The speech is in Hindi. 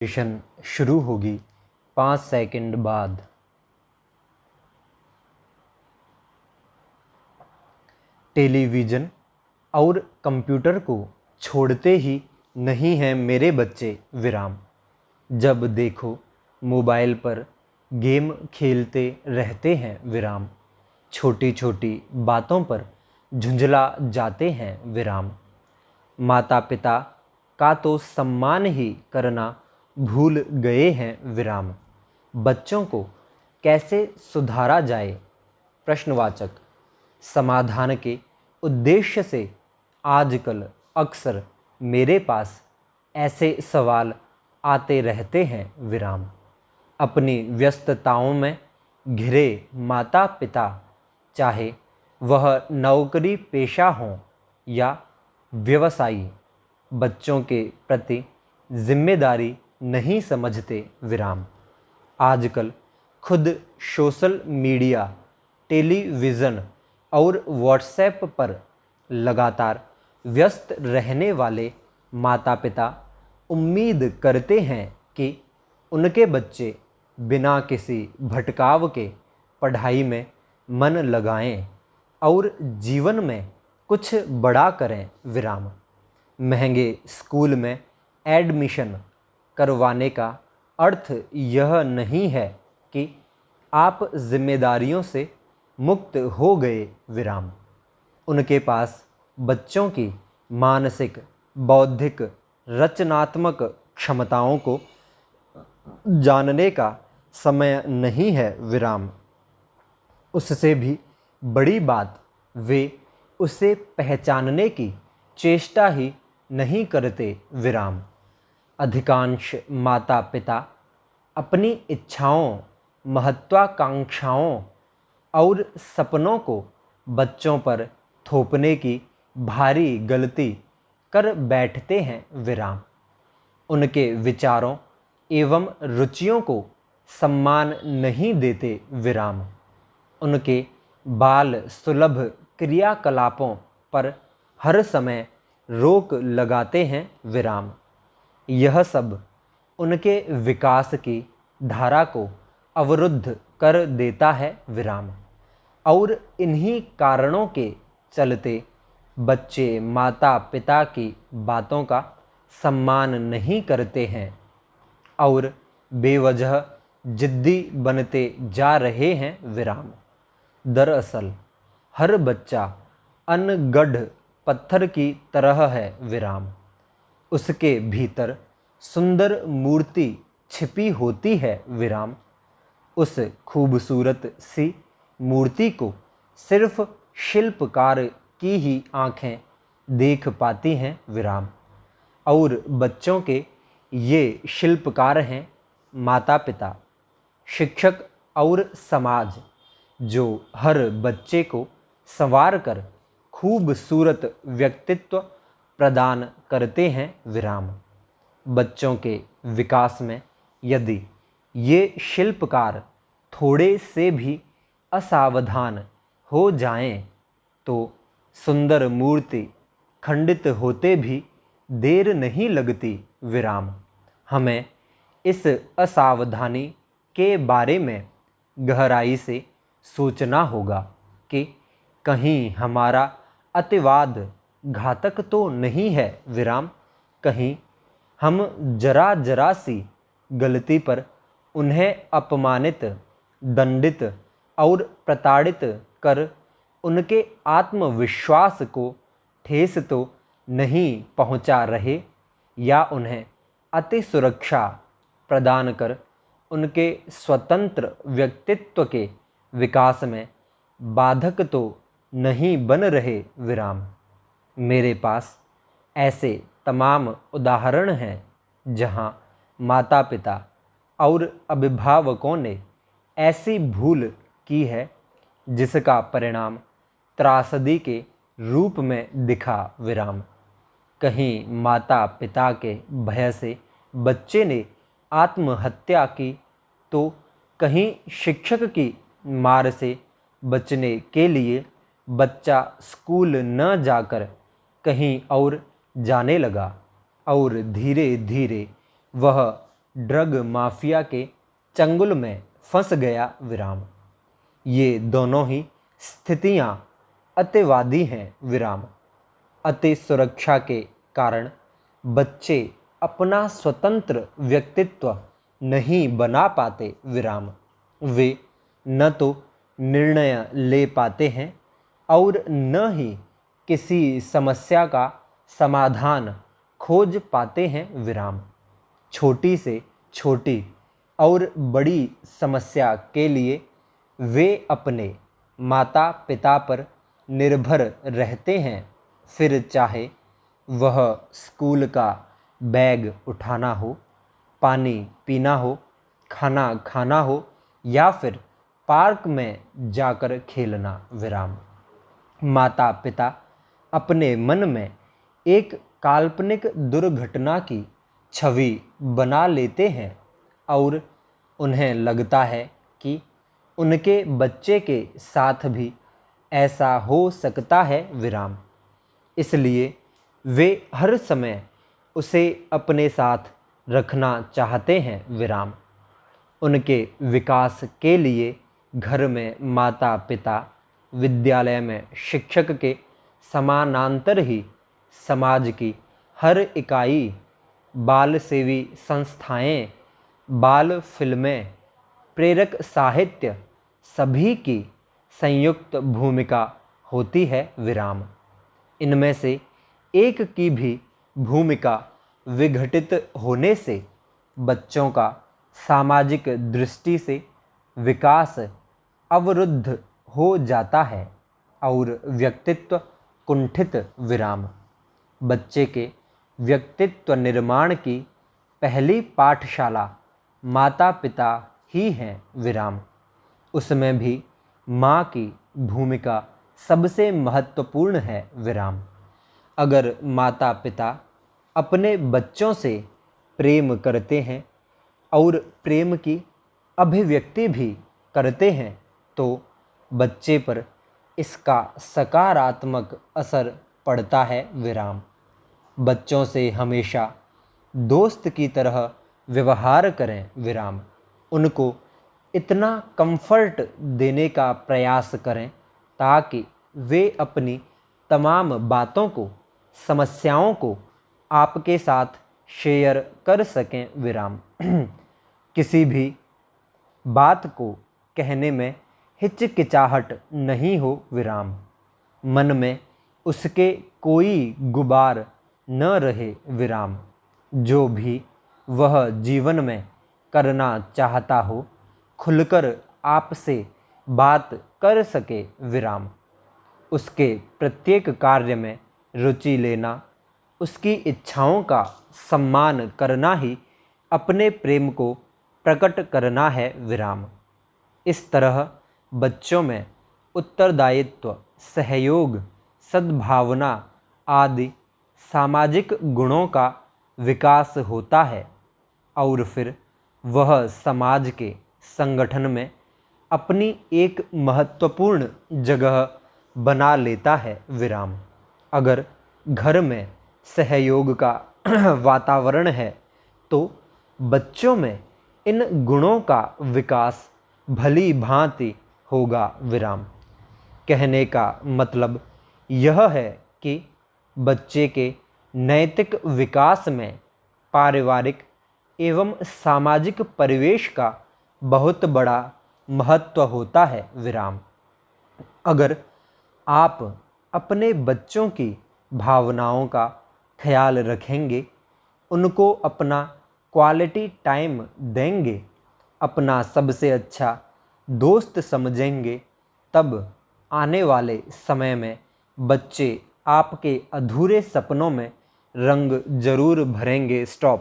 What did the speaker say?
सेशन शुरू होगी 5 सेकंड बाद। टेलीविज़न और कंप्यूटर को छोड़ते ही नहीं हैं मेरे बच्चे विराम। जब देखो मोबाइल पर गेम खेलते रहते हैं विराम। छोटी छोटी बातों पर झुंझला जाते हैं विराम। माता पिता का तो सम्मान ही करना भूल गए हैं विराम। बच्चों को कैसे सुधारा जाए? प्रश्नवाचक। समाधान के उद्देश्य से आजकल अक्सर मेरे पास ऐसे सवाल आते रहते हैं विराम। अपनी व्यस्तताओं में घिरे माता पिता, चाहे वह नौकरी पेशा हों या व्यवसायी, बच्चों के प्रति जिम्मेदारी नहीं समझते विराम। आजकल खुद सोशल मीडिया, टेलीविज़न और व्हाट्सएप पर लगातार व्यस्त रहने वाले माता पिता उम्मीद करते हैं कि उनके बच्चे बिना किसी भटकाव के पढ़ाई में मन लगाएं और जीवन में कुछ बड़ा करें विराम। महंगे स्कूल में एडमिशन करवाने का अर्थ यह नहीं है कि आप जिम्मेदारियों से मुक्त हो गए विराम। उनके पास बच्चों की मानसिक, बौद्धिक, रचनात्मक क्षमताओं को जानने का समय नहीं है विराम। उससे भी बड़ी बात, वे उसे पहचानने की चेष्टा ही नहीं करते विराम। अधिकांश माता पिता अपनी इच्छाओं, महत्वाकांक्षाओं और सपनों को बच्चों पर थोपने की भारी गलती कर बैठते हैं विराम। उनके विचारों एवं रुचियों को सम्मान नहीं देते विराम। उनके बाल सुलभ क्रियाकलापों पर हर समय रोक लगाते हैं विराम। यह सब उनके विकास की धारा को अवरुद्ध कर देता है विराम। और इन्हीं कारणों के चलते बच्चे माता पिता की बातों का सम्मान नहीं करते हैं और बेवजह जिद्दी बनते जा रहे हैं विराम। दरअसल हर बच्चा अनगढ़ पत्थर की तरह है विराम। उसके भीतर सुंदर मूर्ति छिपी होती है विराम। उस खूबसूरत सी मूर्ति को सिर्फ शिल्पकार की ही आँखें देख पाती हैं विराम। और बच्चों के ये शिल्पकार हैं माता पिता, शिक्षक और समाज, जो हर बच्चे को संवार कर खूबसूरत व्यक्तित्व प्रदान करते हैं विराम। बच्चों के विकास में यदि ये शिल्पकार थोड़े से भी असावधान हो जाएं, तो सुंदर मूर्ति खंडित होते भी देर नहीं लगती विराम। हमें इस असावधानी के बारे में गहराई से सोचना होगा कि कहीं हमारा अतिवाद घातक तो नहीं है विराम। कहीं हम जरा जरा सी गलती पर उन्हें अपमानित, दंडित और प्रताड़ित कर उनके आत्मविश्वास को ठेस तो नहीं पहुंचा रहे, या उन्हें अति सुरक्षा प्रदान कर उनके स्वतंत्र व्यक्तित्व के विकास में बाधक तो नहीं बन रहे विराम। मेरे पास ऐसे तमाम उदाहरण हैं जहां माता पिता और अभिभावकों ने ऐसी भूल की है जिसका परिणाम त्रासदी के रूप में दिखा विराम। कहीं माता पिता के भय से बच्चे ने आत्महत्या की, तो कहीं शिक्षक की मार से बचने के लिए बच्चा स्कूल न जाकर कहीं और जाने लगा और धीरे धीरे वह ड्रग माफिया के चंगुल में फंस गया विराम। ये दोनों ही स्थितियां अतिवादी हैं विराम। अति सुरक्षा के कारण बच्चे अपना स्वतंत्र व्यक्तित्व नहीं बना पाते विराम। वे न तो निर्णय ले पाते हैं और न ही किसी समस्या का समाधान खोज पाते हैं विराम। छोटी से छोटी और बड़ी समस्या के लिए वे अपने माता पिता पर निर्भर रहते हैं, फिर चाहे वह स्कूल का बैग उठाना हो, पानी पीना हो, खाना खाना हो या फिर पार्क में जाकर खेलना विराम। माता पिता अपने मन में एक काल्पनिक दुर्घटना की छवि बना लेते हैं और उन्हें लगता है कि उनके बच्चे के साथ भी ऐसा हो सकता है विराम। इसलिए वे हर समय उसे अपने साथ रखना चाहते हैं विराम। उनके विकास के लिए घर में माता पिता, विद्यालय में शिक्षक के समानांतर ही समाज की हर इकाई, बाल सेवी संस्थाएं, बाल फिल्में, प्रेरक साहित्य सभी की संयुक्त भूमिका होती है विराम। इनमें से एक की भी भूमिका विघटित होने से बच्चों का सामाजिक दृष्टि से विकास अवरुद्ध हो जाता है और व्यक्तित्व कुंठित विराम। बच्चे के व्यक्तित्व निर्माण की पहली पाठशाला माता पिता ही हैं विराम। उसमें भी माँ की भूमिका सबसे महत्वपूर्ण है विराम। अगर माता पिता अपने बच्चों से प्रेम करते हैं और प्रेम की अभिव्यक्ति भी करते हैं तो बच्चे पर इसका सकारात्मक असर पड़ता है विराम। बच्चों से हमेशा दोस्त की तरह व्यवहार करें विराम। उनको इतना कंफर्ट देने का प्रयास करें ताकि वे अपनी तमाम बातों को, समस्याओं को आपके साथ शेयर कर सकें विराम। किसी भी बात को कहने में हिचकिचाहट नहीं हो विराम। मन में उसके कोई गुबार न रहे विराम। जो भी वह जीवन में करना चाहता हो खुलकर आपसे बात कर सके विराम। उसके प्रत्येक कार्य में रुचि लेना, उसकी इच्छाओं का सम्मान करना ही अपने प्रेम को प्रकट करना है विराम। इस तरह बच्चों में उत्तरदायित्व, सहयोग, सद्भावना आदि सामाजिक गुणों का विकास होता है और फिर वह समाज के संगठन में अपनी एक महत्वपूर्ण जगह बना लेता है विराम। अगर घर में सहयोग का वातावरण है तो बच्चों में इन गुणों का विकास भली भांति होगा विराम। कहने का मतलब यह है कि बच्चे के नैतिक विकास में पारिवारिक एवं सामाजिक परिवेश का बहुत बड़ा महत्व होता है विराम। अगर आप अपने बच्चों की भावनाओं का ख्याल रखेंगे, उनको अपना क्वालिटी टाइम देंगे, अपना सबसे अच्छा दोस्त समझेंगे, तब आने वाले समय में बच्चे आपके अधूरे सपनों में रंग जरूर भरेंगे। स्टॉप।